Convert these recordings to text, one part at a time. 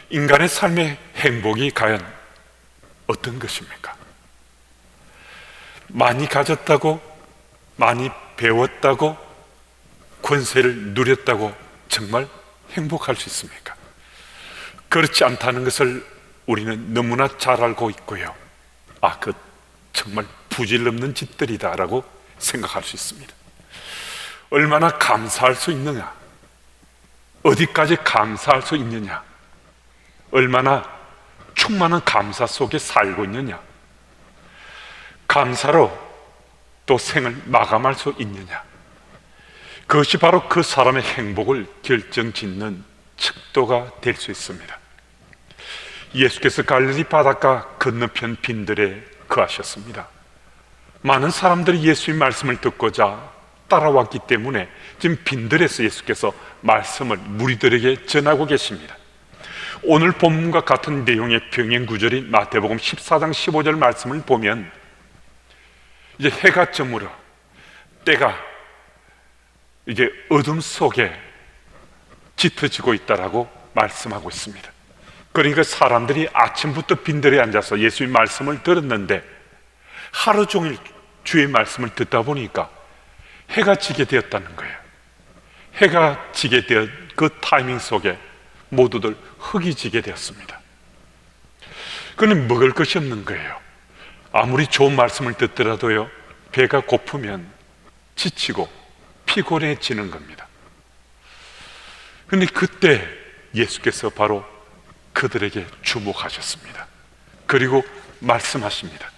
인간의 삶의 행복이 과연 어떤 것입니까? 많이 가졌다고, 많이 배웠다고, 권세를 누렸다고 정말 행복할 수 있습니까? 그렇지 않다는 것을 우리는 너무나 잘 알고 있고요. 그 정말 부질없는 짓들이다 라고 생각할 수 있습니다. 얼마나 감사할 수 있느냐, 어디까지 감사할 수 있느냐, 얼마나 충만한 감사 속에 살고 있느냐, 감사로 또 생을 마감할 수 있느냐, 그것이 바로 그 사람의 행복을 결정짓는 척도가 될 수 있습니다. 예수께서 갈릴리 바닷가 건너편 빈들에 거하셨습니다. 많은 사람들이 예수의 말씀을 듣고자 따라왔기 때문에 지금 빈들에서 예수께서 말씀을 무리들에게 전하고 계십니다. 오늘 본문과 같은 내용의 병행 구절인 마태복음 14장 15절 말씀을 보면 이제 해가 저물어 때가 이제 어둠 속에 짙어지고 있다라고 말씀하고 있습니다. 그러니까 사람들이 아침부터 빈들에 앉아서 예수의 말씀을 들었는데 하루 종일 주의 말씀을 듣다 보니까 해가 지게 되었다는 거예요. 해가 지게 되어 그 타이밍 속에 모두들 흙이 지게 되었습니다. 그는 먹을 것이 없는 거예요. 아무리 좋은 말씀을 듣더라도요, 배가 고프면 지치고 피곤해지는 겁니다. 그런데 그때 예수께서 바로 그들에게 주목하셨습니다. 그리고 말씀하십니다.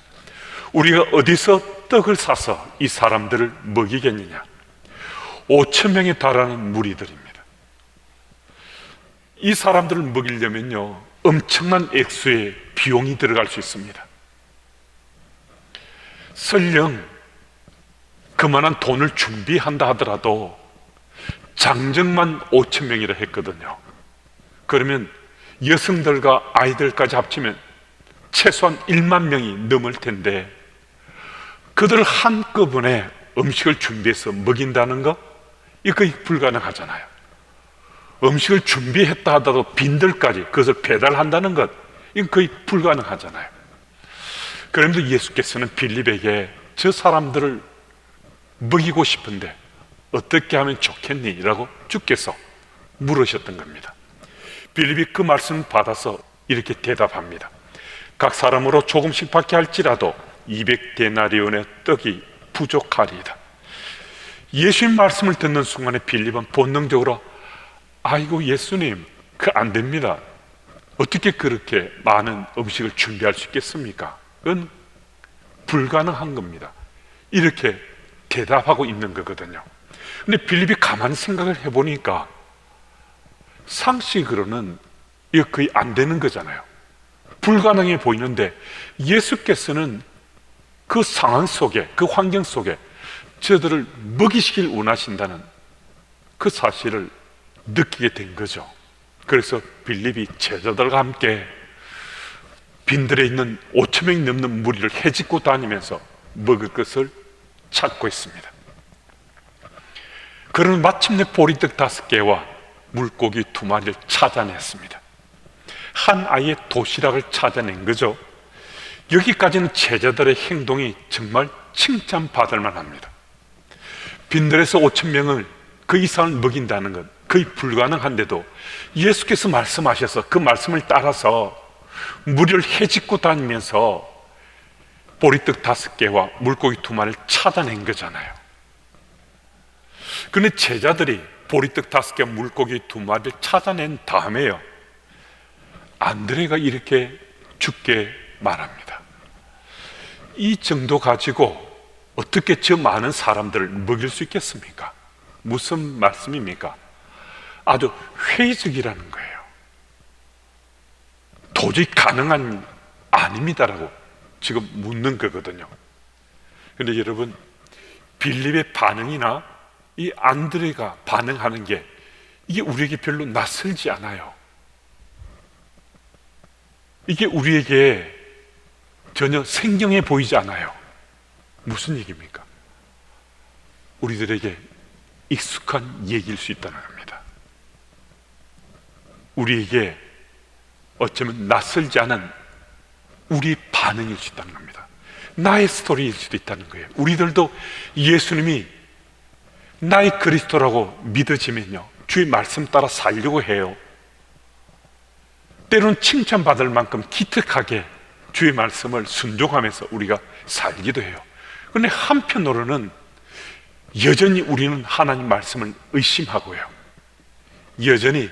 우리가 어디서 떡을 사서 이 사람들을 먹이겠느냐? 5,000명에 달하는 무리들입니다. 이 사람들을 먹이려면요, 엄청난 액수의 비용이 들어갈 수 있습니다. 설령 그만한 돈을 준비한다 하더라도 장정만 5,000명이라 했거든요. 그러면 여성들과 아이들까지 합치면 최소한 1만 명이 넘을 텐데 그들을 한꺼번에 음식을 준비해서 먹인다는 거, 이거 거의 불가능하잖아요. 음식을 준비했다 하더라도 빈들까지 그것을 배달한다는 것, 이건 거의 불가능하잖아요. 그런데 예수께서는 빌립에게 저 사람들을 먹이고 싶은데 어떻게 하면 좋겠니? 라고 주께서 물으셨던 겁니다. 빌립이 그 말씀 받아서 이렇게 대답합니다. 각 사람으로 조금씩 받게 할지라도 200데나리온의 떡이 부족하리이다. 예수님 말씀을 듣는 순간에 빌립은 본능적으로 아이고 예수님, 그 안 됩니다. 어떻게 그렇게 많은 음식을 준비할 수 있겠습니까? 그건 불가능한 겁니다. 이렇게 대답하고 있는 거거든요. 근데 빌립이 가만히 생각을 해보니까 상식으로는 이거 거의 안 되는 거잖아요. 불가능해 보이는데 예수께서는 그 상황 속에, 그 환경 속에 저들을 먹이시길 원하신다는 그 사실을 느끼게 된 거죠. 그래서 빌립이 제자들과 함께 빈들에 있는 5,000명이 넘는 무리를 헤집고 다니면서 먹을 것을 찾고 있습니다. 그러면 마침내 보리떡 5개와 물고기 2마리를 찾아냈습니다. 한 아이의 도시락을 찾아낸 거죠. 여기까지는 제자들의 행동이 정말 칭찬받을 만합니다. 빈들에서 5,000명을 그 이상을 먹인다는 것 거의 불가능한데도 예수께서 말씀하셔서 그 말씀을 따라서 무리를 헤집고 다니면서 보리떡 5개와 물고기 2마리를 찾아낸 거잖아요. 그런데 제자들이 보리떡 5개와 물고기 2마리를 찾아낸 다음에요, 안드레가 이렇게 죽게 말합니다. 이 정도 가지고 어떻게 저 많은 사람들을 먹일 수 있겠습니까? 무슨 말씀입니까? 아주 회의적이라는 거예요. 도저히 가능한 아닙니다라고 지금 묻는 거거든요. 그런데 여러분, 빌립의 반응이나 이 안드레가 반응하는 게 이게 우리에게 별로 낯설지 않아요. 이게 우리에게 전혀 생경해 보이지 않아요. 무슨 얘기입니까? 우리들에게 익숙한 얘기일 수 있다는 겁니다. 우리에게 어쩌면 낯설지 않은 우리 반응일 수 있다는 겁니다. 나의 스토리일 수도 있다는 거예요. 우리들도 예수님이 나의 그리스도라고 믿어지면요, 주의 말씀 따라 살려고 해요. 때로는 칭찬받을 만큼 기특하게 주의 말씀을 순종하면서 우리가 살기도 해요. 그런데 한편으로는 여전히 우리는 하나님 말씀을 의심하고요, 여전히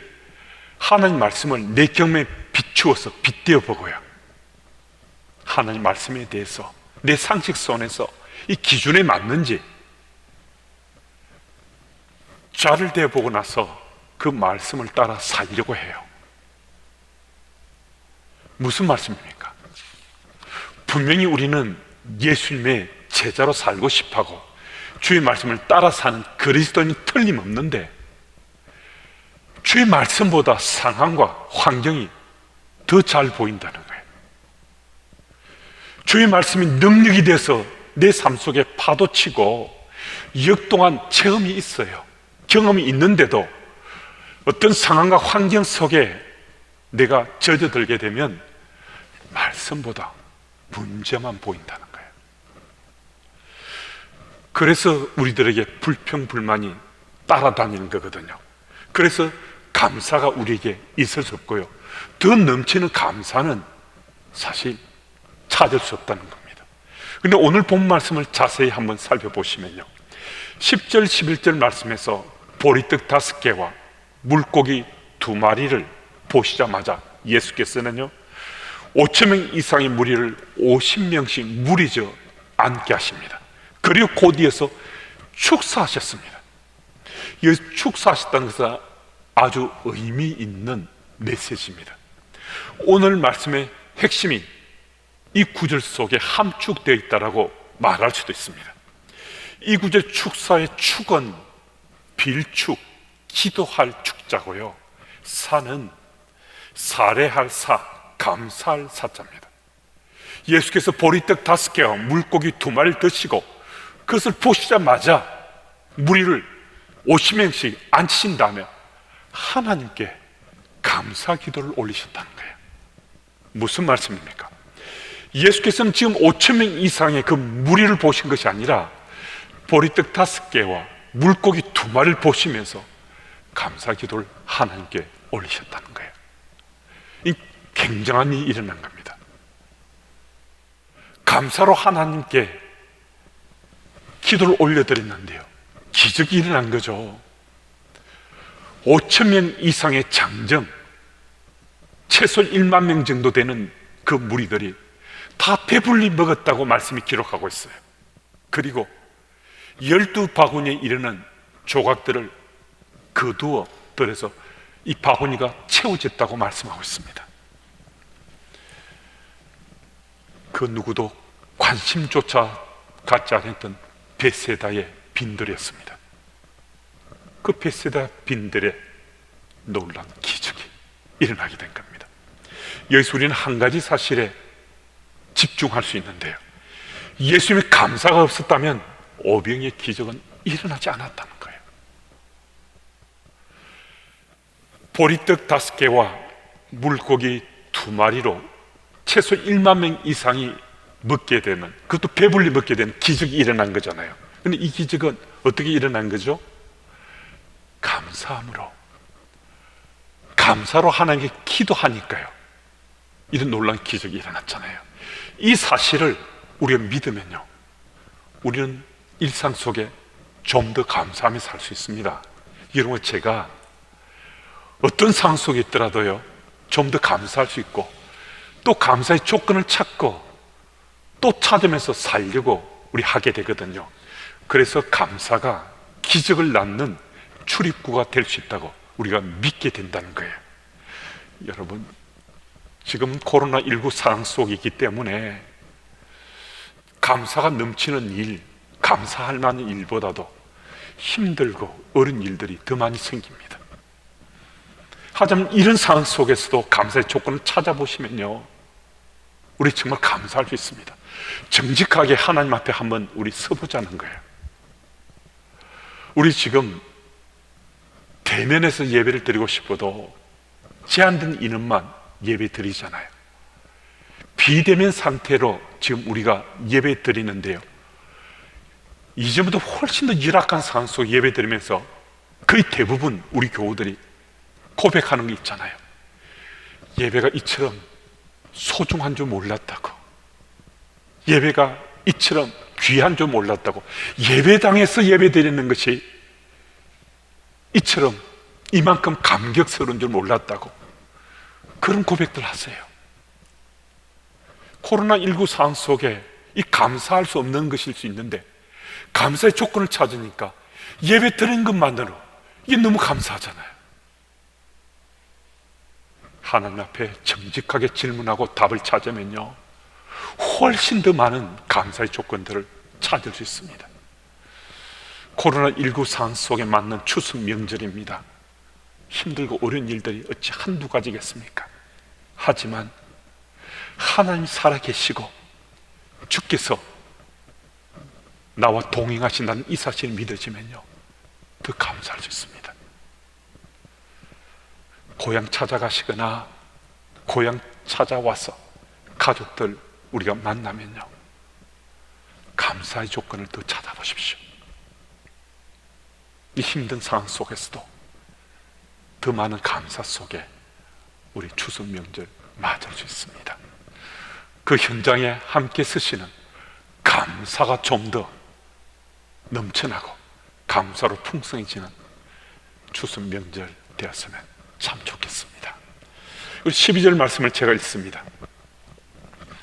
하나님 말씀을 내 경험에 비추어서 빗대어 보고요, 하나님 말씀에 대해서 내 상식 선에서 이 기준에 맞는지 자를 대보고 나서 그 말씀을 따라 살려고 해요. 무슨 말씀입니까? 분명히 우리는 예수님의 제자로 살고 싶어하고 주의 말씀을 따라 사는 그리스도인이 틀림없는데, 주의 말씀보다 상황과 환경이 더 잘 보인다는 거예요. 주의 말씀이 능력이 돼서 내 삶 속에 파도치고 역동한 체험이 있어요. 경험이 있는데도 어떤 상황과 환경 속에 내가 젖어들게 되면 말씀보다 문제만 보인다는 거예요. 그래서 우리들에게 불평불만이 따라다니는 거거든요. 그래서 감사가 우리에게 있을 수 없고요, 더 넘치는 감사는 사실 찾을 수 없다는 겁니다. 그런데 오늘 본 말씀을 자세히 한번 살펴보시면요, 10절 11절 말씀에서 보리떡 5개와 물고기 2마리를 보시자마자 예수께서는요, 5,000명 이상의 무리를 50명씩 무리져 앉게 하십니다. 그리고 곧 이어서 축사하셨습니다. 이 축사하셨다는 것은 아주 의미 있는 메시지입니다. 오늘 말씀의 핵심이 이 구절 속에 함축되어 있다라고 말할 수도 있습니다. 이 구절 축사의 축은 빌축, 기도할 축자고요, 사는 사례할 사, 감사할 사자입니다. 예수께서 보리떡 5개와 물고기 2마리를 드시고 그것을 보시자마자 무리를 50명씩 앉히신 다음에 하나님께 감사 기도를 올리셨다는 거예요. 무슨 말씀입니까? 예수께서는 지금 5,000명 이상의 그 무리를 보신 것이 아니라 보리떡 5개와 물고기 2마리를 보시면서 감사 기도를 하나님께 올리셨다는 거예요. 이 굉장한 일이 일어난 겁니다. 감사로 하나님께 기도를 올려드렸는데요, 기적이 일어난 거죠. 5,000명 이상의 장정, 최소 1만 명 정도 되는 그 무리들이 다 배불리 먹었다고 말씀이 기록하고 있어요. 그리고 12바구니에 이르는 조각들을 거두어 들여서 이 바구니가 채워졌다고 말씀하고 있습니다. 그 누구도 관심조차 갖지 않았던 벳세다의 빈들이었습니다. 그 벳세다 빈들의 놀라운 기적이 일어나게 된 겁니다. 여기서 우리는 한 가지 사실에 집중할 수 있는데요, 예수님의 감사가 없었다면 오병이의 기적은 일어나지 않았다는 거예요. 보리떡 5개와 물고기 2마리로 최소 1만 명 이상이 먹게 되는, 그것도 배불리 먹게 되는 기적이 일어난 거잖아요. 그런데 이 기적은 어떻게 일어난 거죠? 감사함으로, 감사로 하나님께 기도하니까요, 이런 놀라운 기적이 일어났잖아요. 이 사실을 우리가 믿으면요, 우리는 일상 속에 좀 더 감사하며 살 수 있습니다. 여러분, 제가 어떤 상황 속에 있더라도요, 좀 더 감사할 수 있고 또 감사의 조건을 찾고 또 찾으면서 살려고 우리 하게 되거든요. 그래서 감사가 기적을 낳는 출입구가 될 수 있다고 우리가 믿게 된다는 거예요. 여러분, 지금 코로나19 상황 속에 있기 때문에 감사가 넘치는 일, 감사할 만한 일보다도 힘들고 어려운 일들이 더 많이 생깁니다. 하지만 이런 상황 속에서도 감사의 조건을 찾아보시면요, 우리 정말 감사할 수 있습니다. 정직하게 하나님 앞에 한번 우리 서보자는 거예요. 우리 지금 대면에서 예배를 드리고 싶어도 제한된 인원만 예배 드리잖아요. 비대면 상태로 지금 우리가 예배 드리는데요, 이전보다 훨씬 더 열악한 상황 속 예배 드리면서 거의 대부분 우리 교우들이 고백하는 게 있잖아요. 예배가 이처럼 소중한 줄 몰랐다고, 예배가 이처럼 귀한 줄 몰랐다고, 예배당에서 예배 드리는 것이 이처럼 이만큼 감격스러운 줄 몰랐다고, 그런 고백들 하세요. 코로나19 상황 속에 이 감사할 수 없는 것일 수 있는데, 감사의 조건을 찾으니까 예배 드리는 것만으로 이게 너무 감사하잖아요. 하나님 앞에 정직하게 질문하고 답을 찾으면요, 훨씬 더 많은 감사의 조건들을 찾을 수 있습니다. 코로나19 상황 속에 맞는 추석 명절입니다. 힘들고 어려운 일들이 어찌 한두 가지겠습니까? 하지만 하나님 살아계시고 주께서 나와 동행하신다는 이 사실이 믿어지면요, 더 감사할 수 있습니다. 고향 찾아가시거나 고향 찾아와서 가족들 우리가 만나면요, 감사의 조건을 더 찾아보십시오. 이 힘든 상황 속에서도 더 많은 감사 속에 우리 추석 명절 맞을 수 있습니다. 그 현장에 함께 쓰시는 감사가 좀 더 넘쳐나고 감사로 풍성해지는 추석 명절 되었으면 참 좋겠습니다. 12절 말씀을 제가 읽습니다.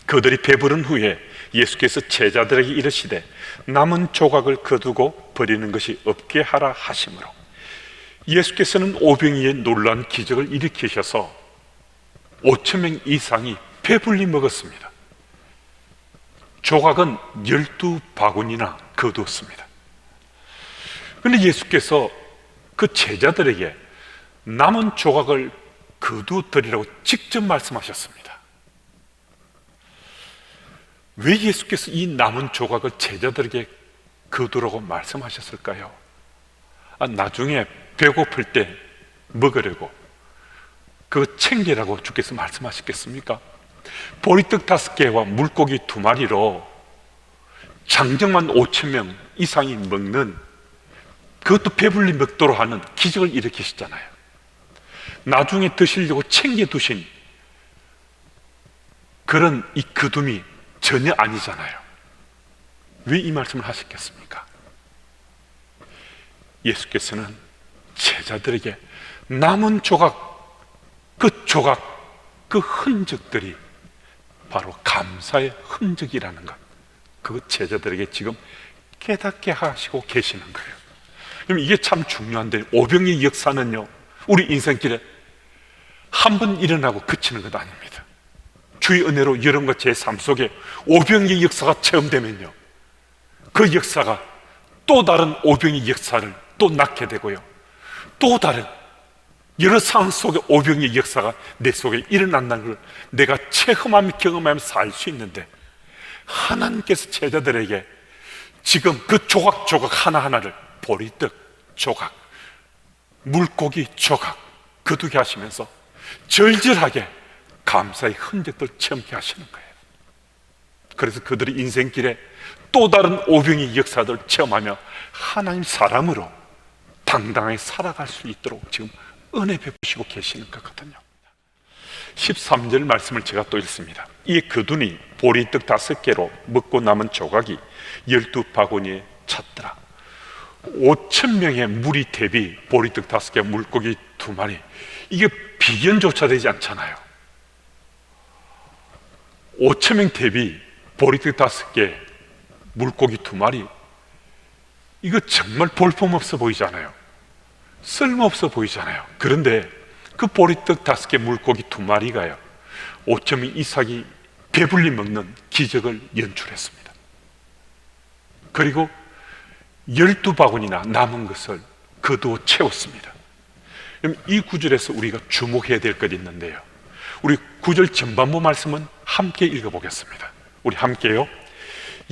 그들이 배부른 후에 예수께서 제자들에게 이르시되 남은 조각을 거두고 버리는 것이 없게 하라 하심으로, 예수께서는 오병이의 놀라운 기적을 일으키셔서 5,000명 이상이 배불리 먹었습니다. 조각은 12바구니나 거두었습니다. 그런데 예수께서 그 제자들에게 남은 조각을 거두드리라고 직접 말씀하셨습니다. 왜 예수께서 이 남은 조각을 제자들에게 거두라고 말씀하셨을까요? 나중에 배고플 때 먹으려고, 그거 챙기라고 주께서 말씀하셨겠습니까? 보리떡 5개와 물고기 2마리로 장정만 5,000명 이상이 먹는, 그것도 배불리 먹도록 하는 기적을 일으키셨잖아요. 나중에 드시려고 챙겨두신 그런 이 거둠이 전혀 아니잖아요. 왜 이 말씀을 하셨겠습니까? 예수께서는 제자들에게 남은 조각, 그 흔적들이 바로 감사의 흔적이라는 것, 그 제자들에게 지금 깨닫게 하시고 계시는 거예요. 그럼 이게 참 중요한데, 오병이의 역사는요, 우리 인생길에 한 번 일어나고 그치는 것 아닙니다. 주의 은혜로 여러분과 제 삶 속에 오병이의 역사가 체험되면요, 그 역사가 또 다른 오병이의 역사를 또 낳게 되고요, 또 다른 여러 상황 속에 오병이의 역사가 내 속에 일어난다는 걸 내가 체험하며 경험하며 살 수 있는데, 하나님께서 제자들에게 지금 그 조각조각 하나하나를 보리떡 조각, 물고기 조각 거두게 하시면서 절절하게 감사의 흔적들 체험케 하시는 거예요. 그래서 그들이 인생길에 또 다른 오병이의 역사들을 체험하며 하나님 사람으로 당당하게 살아갈 수 있도록 지금 은혜 베푸시고 계시는 거거든요. 13절 말씀을 제가 또 읽습니다. 이에 그둔이 보리떡 5개로 먹고 남은 조각이 12바구니에 찼더라. 5,000명의 무리 대비 보리떡 5개, 물고기 2마리, 이게 비견조차 되지 않잖아요. 5,000명 대비 보리떡 5개, 물고기 2마리, 이거 정말 볼품없어 보이잖아요. 쓸모없어 보이잖아요. 그런데 그 보리떡 5개, 물고기 2마리가요 5,000명 이상이 배불리 먹는 기적을 연출했습니다. 그리고 12바구니나 남은 것을 거두어 채웠습니다. 그럼 이 구절에서 우리가 주목해야 될 것이 있는데요, 우리 구절 전반부 말씀은 함께 읽어보겠습니다. 우리 함께요.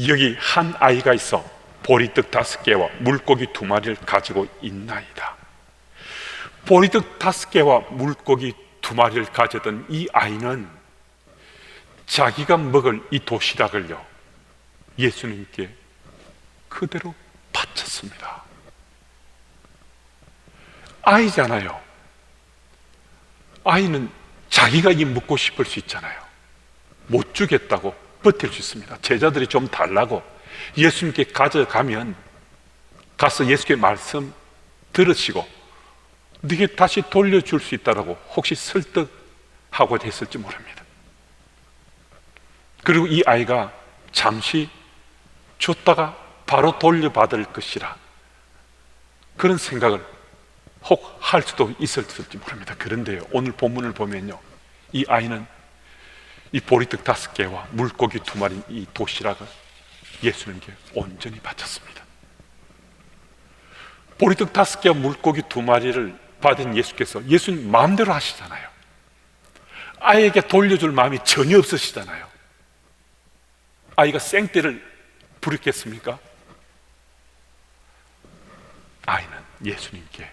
여기 한 아이가 있어 보리떡 5개와 물고기 2마리를 가지고 있나이다. 보리떡 5개와 물고기 2마리를 가졌던 이 아이는 자기가 먹을 이 도시락을요, 예수님께 그대로 바쳤습니다. 아이잖아요. 아이는 자기가 이 먹고 싶을 수 있잖아요. 못 주겠다고 버틸 수 있습니다. 제자들이 좀 달라고 예수님께 가져가면 가서 예수께 말씀 들으시고 네게 다시 돌려줄 수 있다라고 혹시 설득하고 했을지 모릅니다. 그리고 이 아이가 잠시 줬다가 바로 돌려받을 것이라 그런 생각을 혹 할 수도 있었을지 모릅니다. 그런데요, 오늘 본문을 보면요, 이 아이는 이 보리떡 5개와 물고기 2마리 이 도시락을 예수님께 온전히 바쳤습니다. 보리떡 5개와 물고기 2마리를 받은 예수께서 예수님 마음대로 하시잖아요. 아이에게 돌려줄 마음이 전혀 없으시잖아요. 아이가 생떼를 부렸겠습니까? 아이는 예수님께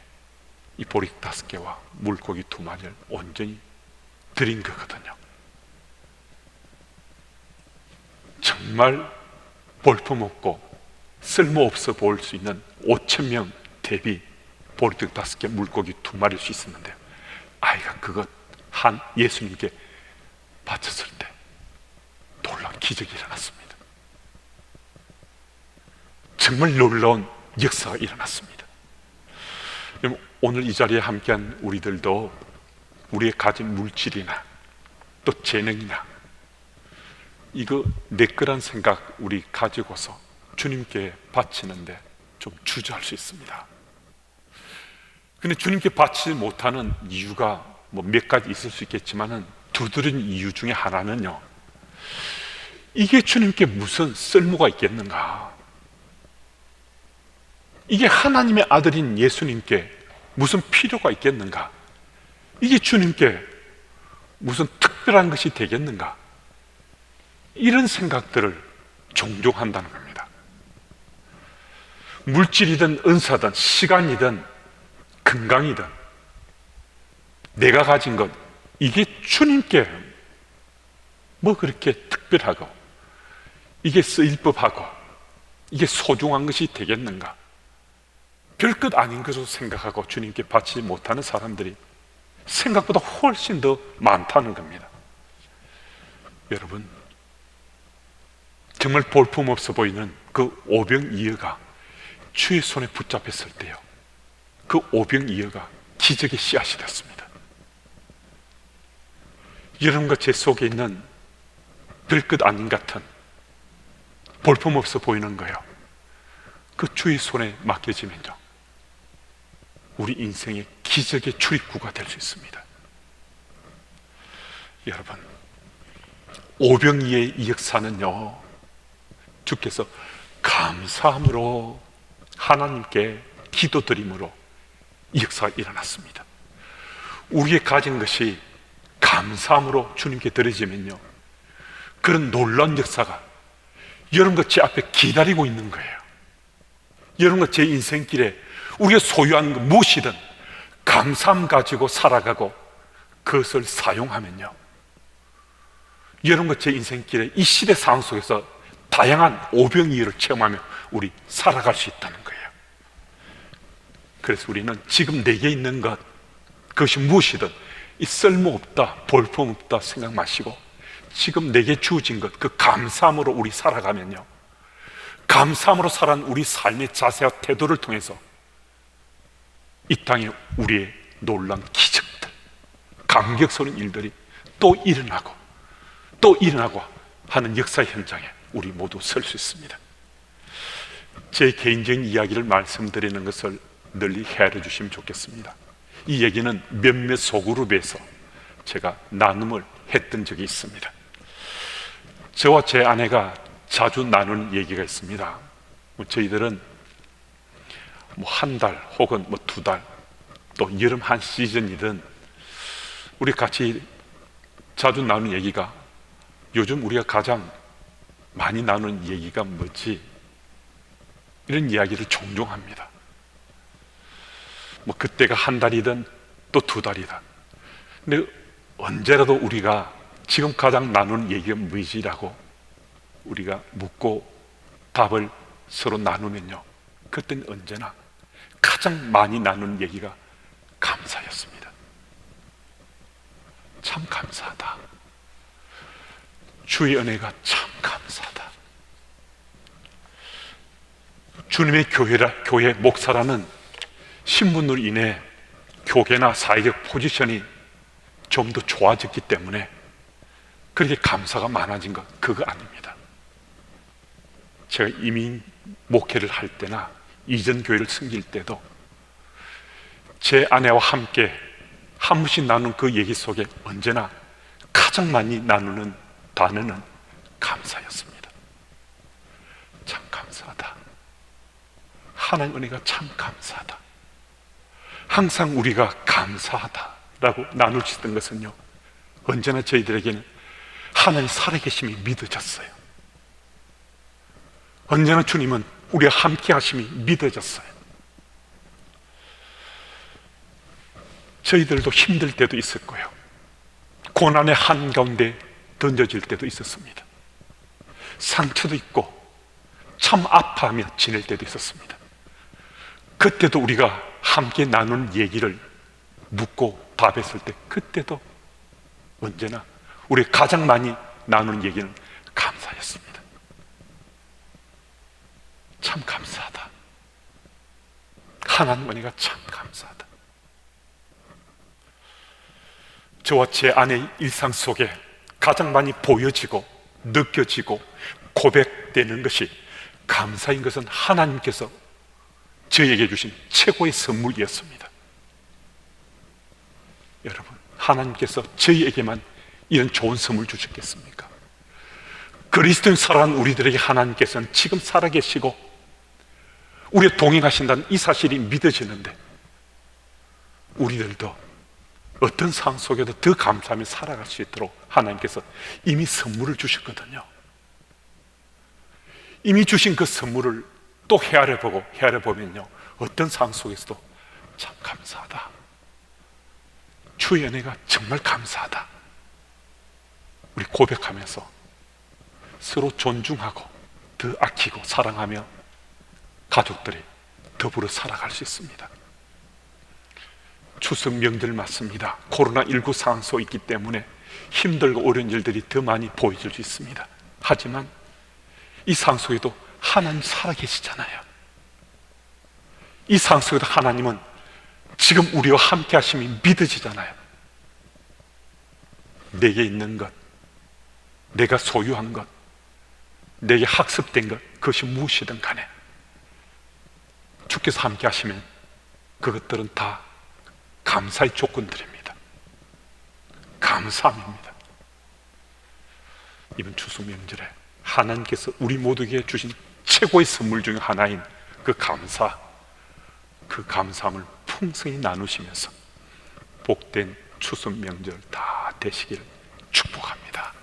이 보리떡 5개와 물고기 2마리를 온전히 드린 거거든요. 정말 볼품없고 쓸모없어 보일 수 있는 5,000명 대비 보리떡 5개, 물고기 2마리일 수 있었는데 아이가 그것 한 예수님께 바쳤을 때 놀라운 기적이 일어났습니다. 정말 놀라운 역사가 일어났습니다. 오늘 이 자리에 함께한 우리들도 우리의 가진 물질이나 또 재능이나 이거 내 거란 생각 우리 가지고서 주님께 바치는데 좀 주저할 수 있습니다. 근데 주님께 바치지 못하는 이유가 뭐 몇 가지 있을 수 있겠지만은 두드린 이유 중에 하나는요, 이게 주님께 무슨 쓸모가 있겠는가? 이게 하나님의 아들인 예수님께 무슨 필요가 있겠는가? 이게 주님께 무슨 특별한 것이 되겠는가? 이런 생각들을 종종 한다는 겁니다. 물질이든 은사든 시간이든 건강이든 내가 가진 것, 이게 주님께 뭐 그렇게 특별하고 이게 쓰일 법하고 이게 소중한 것이 되겠는가? 별것 아닌 것으로 생각하고 주님께 바치지 못하는 사람들이 생각보다 훨씬 더 많다는 겁니다. 여러분, 정말 볼품없어 보이는 그 오병이어가 주의 손에 붙잡혔을 때요, 그 오병이어가 기적의 씨앗이 됐습니다. 여러분과 제 속에 있는 별것 아닌 같은 볼품없어 보이는 거요, 그 주의 손에 맡겨지면요, 우리 인생의 기적의 출입구가 될 수 있습니다. 여러분, 오병이의 이 역사는요, 주께서 감사함으로 하나님께 기도드림으로 이 역사가 일어났습니다. 우리의 가진 것이 감사함으로 주님께 드려지면요, 그런 놀라운 역사가 여러분과 제 앞에 기다리고 있는 거예요. 여러분과 제 인생길에 우리가 소유한 것 무엇이든 감사함 가지고 살아가고 그것을 사용하면요, 여러분과 제 인생길에 이 시대 상황 속에서 다양한 오병이어를 체험하며 우리 살아갈 수 있다는 거예요. 그래서 우리는 지금 내게 있는 것, 그것이 무엇이든 이 쓸모없다, 볼품없다 생각 마시고 지금 내게 주어진 것, 그 감사함으로 우리 살아가면요, 감사함으로 살아간 우리 삶의 자세와 태도를 통해서 이 땅에 우리의 놀라운 기적들, 감격스러운 일들이 또 일어나고 또 일어나고 하는 역사 현장에 우리 모두 설 수 있습니다. 제 개인적인 이야기를 말씀드리는 것을 널리 헤아려 주시면 좋겠습니다. 이 얘기는 몇몇 소그룹에서 제가 나눔을 했던 적이 있습니다. 저와 제 아내가 자주 나누는 얘기가 있습니다. 저희들은 뭐 한 달 혹은 뭐 2달, 또 여름 한 시즌이든 우리 같이 자주 나누는 얘기가, 요즘 우리가 가장 많이 나누는 얘기가 뭐지? 이런 이야기를 종종 합니다. 뭐 그때가 한 달이든 또 2달이든. 근데 언제라도 우리가 지금 가장 나누는 얘기가 무엇이라고 우리가 묻고 답을 서로 나누면요, 그때는 언제나 가장 많이 나누는 얘기가 감사였습니다. 참 감사하다. 주의 은혜가 참 감사하다. 주님의 교회 목사라는 신분으로 인해 교계나 사회적 포지션이 좀 더 좋아졌기 때문에 그렇게 감사가 많아진 것, 그거 아닙니다. 제가 이민 목회를 할 때나 이전 교회를 섬길 때도 제 아내와 함께 한 번씩 나눈 그 얘기 속에 언제나 가장 많이 나누는 단어는 감사였습니다. 참 감사하다. 하나님 은혜가 참 감사하다. 항상 우리가 감사하다라고 나눌 수 있던 것은요, 언제나 저희들에게는 하나님 살아계심이 믿어졌어요. 언제나 주님은 우리와 함께 하심이 믿어졌어요. 저희들도 힘들 때도 있을 거예요. 고난의 한가운데 던져질 때도 있었습니다. 상처도 있고 참 아파하며 지낼 때도 있었습니다. 그때도 우리가 함께 나눈 얘기를 묻고 답했을 때, 그때도 언제나 우리 가장 많이 나누는 얘기는 감사였습니다. 참 감사하다. 하나님 은혜가 참 감사하다. 저와 제 아내의 일상 속에 가장 많이 보여지고 느껴지고 고백되는 것이 감사인 것은 하나님께서 저에게 주신 최고의 선물이었습니다. 여러분, 하나님께서 저희에게만 이런 좋은 선물 주셨겠습니까? 그리스도인 살아가는 우리들에게 하나님께서는 지금 살아계시고 우리와 동행하신다는 이 사실이 믿어지는데, 우리들도 어떤 상황 속에도 더 감사하며 살아갈 수 있도록 하나님께서 이미 선물을 주셨거든요. 이미 주신 그 선물을 또 헤아려보면요, 어떤 상황 속에서도 참 감사하다. 주의 은혜가 정말 감사하다. 우리 고백하면서 서로 존중하고 더 아끼고 사랑하며 가족들이 더불어 살아갈 수 있습니다. 추석 명절 맞습니다. 코로나19 상황 속에 있기 때문에 힘들고 어려운 일들이 더 많이 보여질 수 있습니다. 하지만 이 상황 속에도 하나님 살아계시잖아요. 이 상황 속에도 하나님은 지금 우리와 함께 하심이 믿어지잖아요. 내게 있는 것, 내가 소유한 것, 내게 학습된 것, 그것이 무엇이든 간에 주께서 함께 하시면 그것들은 다 감사의 조건들입니다. 감사함입니다. 이번 추석 명절에 하나님께서 우리 모두에게 주신 최고의 선물 중 하나인 그 감사함을 풍성히 나누시면서 복된 추석 명절 다 되시길 축복합니다.